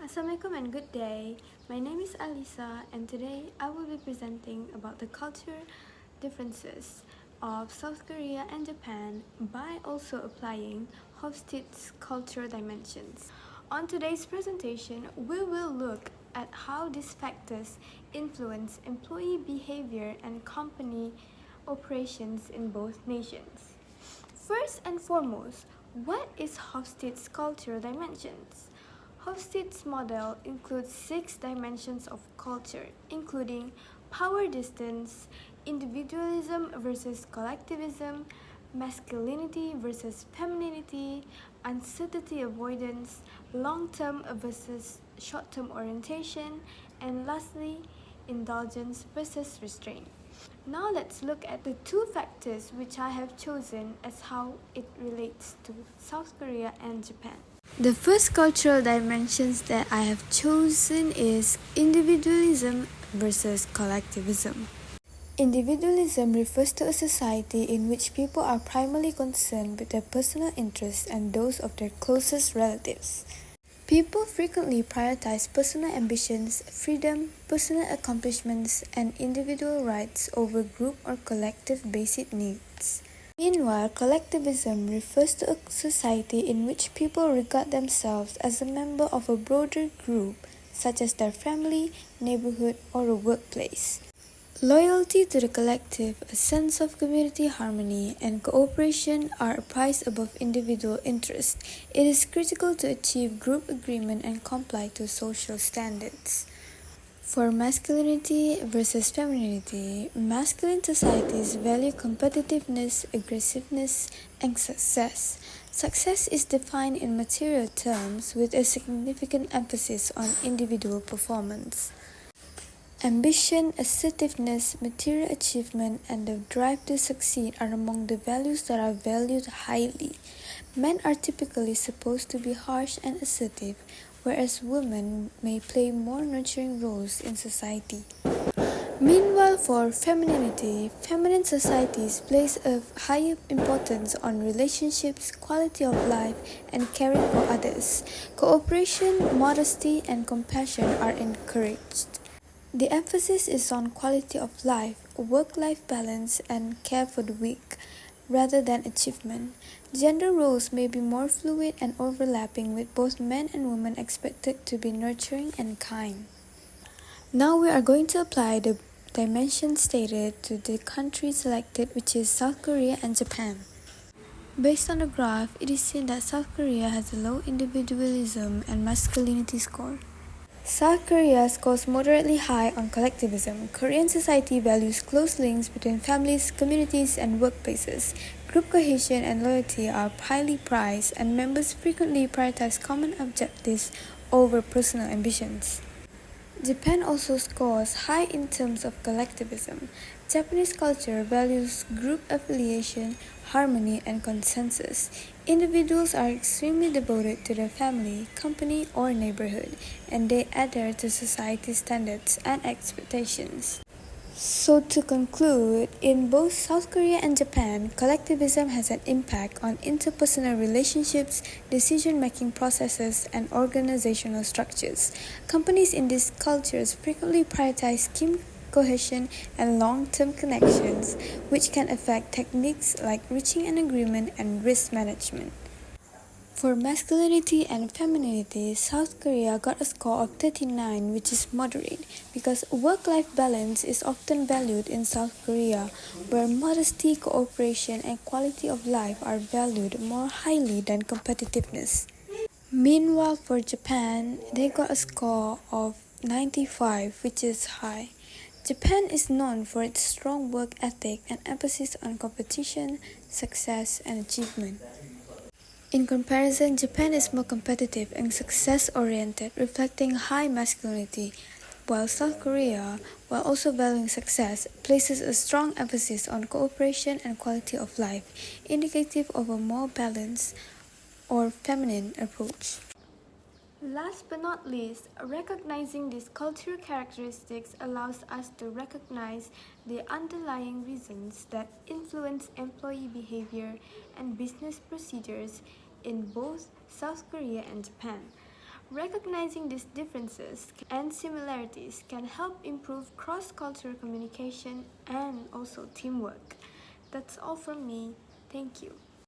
Assalamualaikum and good day. My name is Alisa and today I will be presenting about the culture differences of South Korea and Japan by also applying Hofsted's cultural dimensions. On today's presentation, we will look at how these factors influence employee behavior and company operations in both nations. First and foremost, what is Hofsted's cultural dimensions? Hofstede's model includes 6 dimensions of culture, including power distance, individualism versus collectivism, masculinity versus femininity, uncertainty avoidance, long-term versus short-term orientation, and lastly, indulgence versus restraint. Now let's look at the 2 factors which I have chosen as how it relates to South Korea and Japan. The first cultural dimensions that I have chosen is individualism versus collectivism. Individualism refers to a society in which people are primarily concerned with their personal interests and those of their closest relatives. People frequently prioritize personal ambitions, freedom, personal accomplishments, and individual rights over group or collective basic needs. Meanwhile, collectivism refers to a society in which people regard themselves as a member of a broader group, such as their family, neighborhood, or a workplace. Loyalty to the collective, a sense of community harmony, and cooperation are prized above individual interest. It is critical to achieve group agreement and comply to social standards. For masculinity versus femininity, masculine societies value competitiveness, aggressiveness, and success. Success is defined in material terms with a significant emphasis on individual performance. Ambition, assertiveness, material achievement, and the drive to succeed are among the values that are valued highly. Men are typically supposed to be harsh and assertive, whereas women may play more nurturing roles in society. Meanwhile, for femininity, feminine societies place a higher importance on relationships, quality of life, and caring for others. Cooperation, modesty, and compassion are encouraged. The emphasis is on quality of life, work-life balance, and care for the weak, rather than achievement. Gender roles may be more fluid and overlapping, with both men and women expected to be nurturing and kind. Now we are going to apply the dimensions stated to the country selected, which is South Korea and Japan. Based on the graph, it is seen that South Korea has a low individualism and masculinity score. South Korea scores moderately high on collectivism. Korean society values close links between families, communities, and workplaces. Group cohesion and loyalty are highly prized, and members frequently prioritize common objectives over personal ambitions. Japan also scores high in terms of collectivism. Japanese culture values group affiliation, harmony, and consensus. Individuals are extremely devoted to their family, company, or neighborhood, and they adhere to society's standards and expectations. So to conclude, in both South Korea and Japan, collectivism has an impact on interpersonal relationships, decision-making processes, and organizational structures. Companies in these cultures frequently prioritize team cohesion and long-term connections, which can affect techniques like reaching an agreement and risk management. For masculinity and femininity, South Korea got a score of 39, which is moderate, because work-life balance is often valued in South Korea, where modesty, cooperation, and quality of life are valued more highly than competitiveness. Meanwhile, for Japan, they got a score of 95, which is high. Japan is known for its strong work ethic and emphasis on competition, success, and achievement. In comparison, Japan is more competitive and success-oriented, reflecting high masculinity, while South Korea, while also valuing success, places a strong emphasis on cooperation and quality of life, indicative of a more balanced or feminine approach. Last but not least, recognizing these cultural characteristics allows us to recognize the underlying reasons that influence employee behavior and business procedures in both South Korea and Japan. Recognizing these differences and similarities can help improve cross-cultural communication and also teamwork. That's all from me. Thank you.